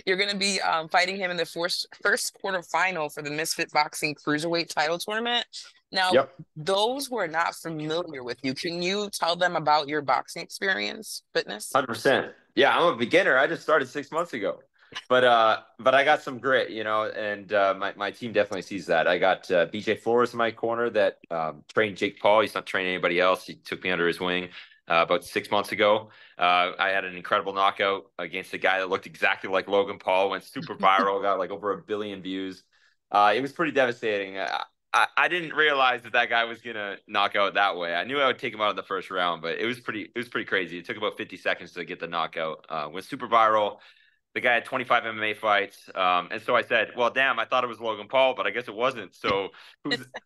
You're going to be fighting him in the first quarterfinal for the Misfit Boxing Cruiserweight title tournament. Now, Yep, those who are not familiar with you, can you tell them about your boxing experience, fitness? 100%. Yeah, I'm a beginner. I just started 6 months ago. But I got some grit, and my team definitely sees that. I got BJ Flores in my corner that trained Jake Paul. He's not training anybody else. He took me under his wing about 6 months ago. I had an incredible knockout against a guy that looked exactly like Logan Paul, went super viral, got like over 1 billion views. It was pretty devastating. I didn't realize that guy was gonna knock out that way. I knew I would take him out in the first round, but it was pretty crazy. It took about 50 seconds to get the knockout. Went super viral. The guy had 25 MMA fights, and so I said, "Well, damn, I thought it was Logan Paul, but I guess it wasn't." So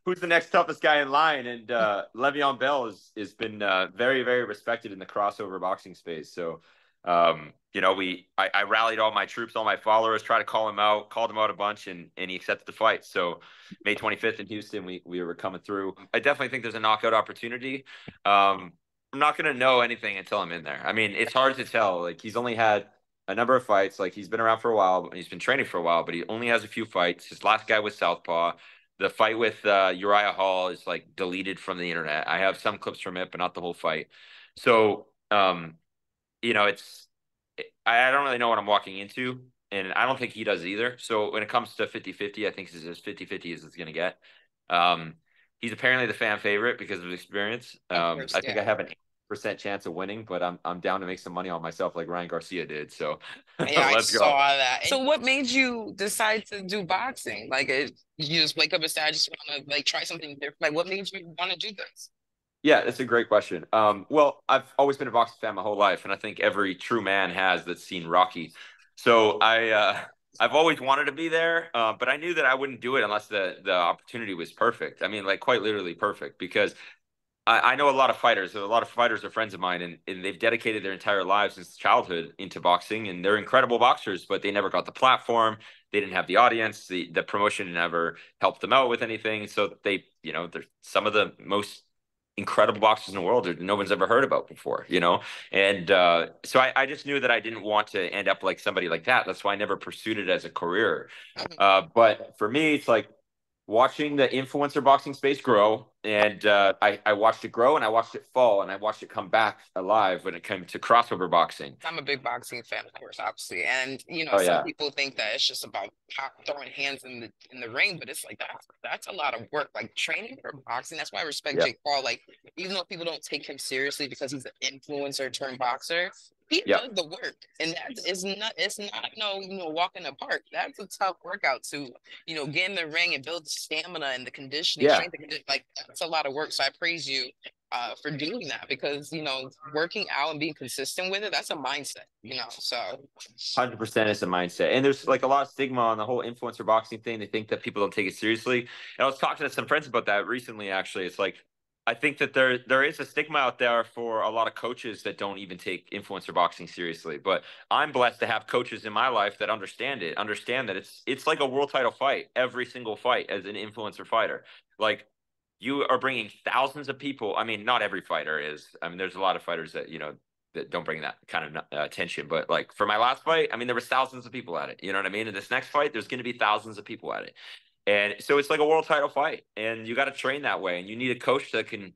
who's the next toughest guy in line? And Le'Veon Bell has been very very respected in the crossover boxing space. So I rallied all my troops, all my followers, tried to called him out a bunch, and he accepted the fight. So May 25th in Houston, we were coming through. I definitely think there's a knockout opportunity. I'm not gonna know anything until I'm in there. I mean, it's hard to tell. Like he's only had a number of fights. Like he's been around for a while, he's been training for a while, but he only has a few fights. His last guy was Southpaw. The fight with Uriah Hall is like deleted from the internet. I have some clips from it, but not the whole fight. So, it's I don't really know what I'm walking into, and I don't think he does either. So when it comes to 50-50, I think it's as 50-50 as it's going to get. Um, he's apparently the fan favorite because of his experience. Of course, I think yeah. I have an 8% chance of winning, but I'm down to make some money on myself like Ryan Garcia did. So Yeah, I let's go. saw that. So what made you decide to do boxing? You just wake up and say, I just want to like try something different. Like what made you want to do this? Yeah, that's a great question. Well, I've always been a boxing fan my whole life, and I think every true man has that's seen Rocky. So I've always wanted to be there, but I knew that I wouldn't do it unless the opportunity was perfect. I mean, like quite literally perfect, because I know a lot of fighters. A lot of fighters are friends of mine, and they've dedicated their entire lives since childhood into boxing, and they're incredible boxers, but they never got the platform. They didn't have the audience. The promotion never helped them out with anything. So they're some of the most incredible boxers in the world that no one's ever heard about before. And so I just knew that I didn't want to end up like somebody like that. That's why I never pursued it as a career. But for me, it's like watching the influencer boxing space grow, and I watched it grow, and I watched it fall, and I watched it come back alive when it came to crossover boxing. I'm a big boxing fan, of course, obviously. And Oh some yeah, people think that it's just about throwing hands in the ring, but it's like that's a lot of work. Like training for boxing. That's why I respect yeah, Jake Paul. Like, even though people don't take him seriously because he's an influencer turned boxer, he yeah, does the work. And it's not walk in the park. That's a tough workout to, get in the ring and build the stamina and the conditioning, yeah. strength and like that's a lot of work. So I praise you for doing that because working out and being consistent with it, that's a mindset. So 100% is a mindset. And there's like a lot of stigma on the whole influencer boxing thing. They think that people don't take it seriously. And I was talking to some friends about that recently, actually. It's like, I think that there is a stigma out there for a lot of coaches that don't even take influencer boxing seriously. But I'm blessed to have coaches in my life that understand that it's like a world title fight, every single fight as an influencer fighter. Like you are bringing thousands of people. I mean, not every fighter is. I mean, there's a lot of fighters that don't bring that kind of attention. But like for my last fight, I mean, there was thousands of people at it. You know what I mean? In this next fight, there's going to be thousands of people at it. And so it's like a world title fight, and you got to train that way. And you need a coach that can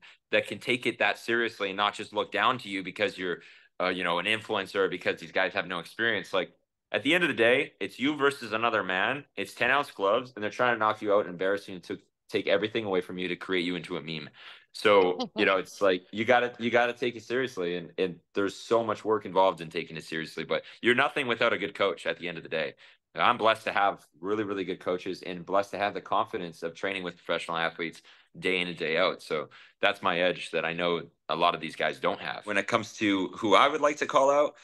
take it that seriously and not just look down to you because you're, an influencer, because these guys have no experience. Like at the end of the day, it's you versus another man. It's 10-ounce gloves, and they're trying to knock you out and embarrass you and to take everything away from you to create you into a meme. So, it's like you gotta take it seriously, and there's so much work involved in taking it seriously. But you're nothing without a good coach at the end of the day. I'm blessed to have really, really good coaches and blessed to have the confidence of training with professional athletes day in and day out. So that's my edge that I know a lot of these guys don't have. When it comes to who I would like to call out,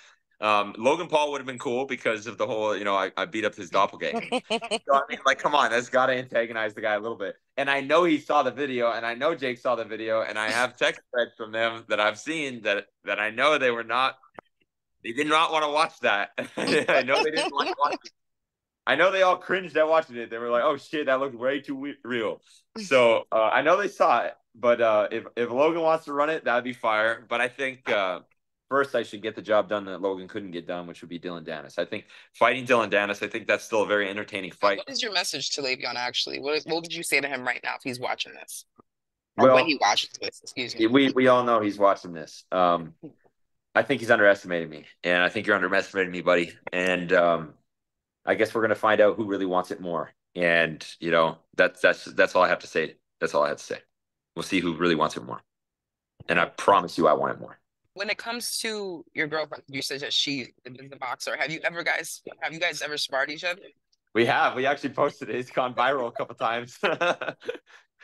Logan Paul would have been cool because of the whole, I beat up his doppelganger. So I mean, like, come on, that's got to antagonize the guy a little bit. And I know he saw the video, and I know Jake saw the video, and I have text threads from them that I've seen that I know they did not want to watch that. I know they didn't want to watch it. I know they all cringed at watching it. They were like, "Oh shit, that looked way too real." So I know they saw it, but if Logan wants to run it, that'd be fire. But I think first I should get the job done that Logan couldn't get done, which would be Dillon Danis. I think fighting Dillon Danis, I think that's still a very entertaining fight. What is your message to Le'Veon, actually? What would you say to him right now if he's watching this? Or Well, when he watches this, excuse me. We all know he's watching this. I think he's underestimating me, and I think you're underestimating me, buddy. And I guess we're gonna find out who really wants it more. And that's all I have to say. That's all I have to say. We'll see who really wants it more. And I promise you, I want it more. When it comes to your girlfriend, you said that she is the boxer. Have you guys ever sparred each other? We have. We actually posted it. It's gone viral a couple times. But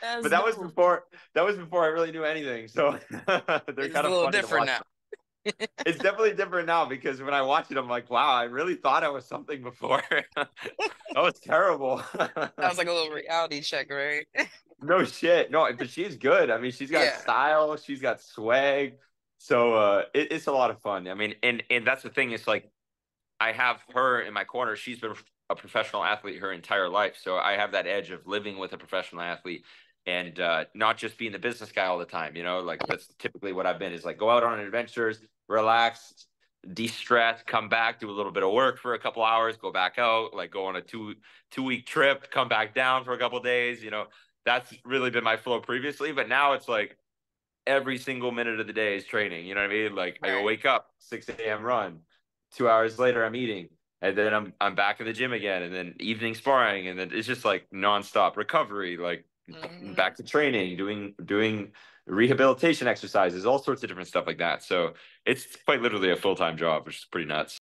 that was before I really knew anything. So they're kind of a little different now. It's definitely different now because when I watch it, I'm like, wow, I really thought I was something before. That was terrible. That was like a little reality check, right? No shit. No, but she's good. I mean, she's got style, she's got swag. So it's a lot of fun. I mean, and that's the thing, is like I have her in my corner. She's been a professional athlete her entire life. So I have that edge of living with a professional athlete and not just being the business guy all the time. Like that's typically what I've been, is like go out on adventures, relax, de-stress, come back, do a little bit of work for a couple hours, go back out, like go on a two-week trip, come back down for a couple of days. That's really been my flow previously, but now it's like every single minute of the day is training. You know what I mean? Like I wake up, 6 a.m. run, 2 hours later I'm eating, and then I'm back in the gym again, and then evening sparring, and then it's just like nonstop recovery, like back to training, doing rehabilitation exercises, all sorts of different stuff like that. So it's quite literally a full-time job, which is pretty nuts.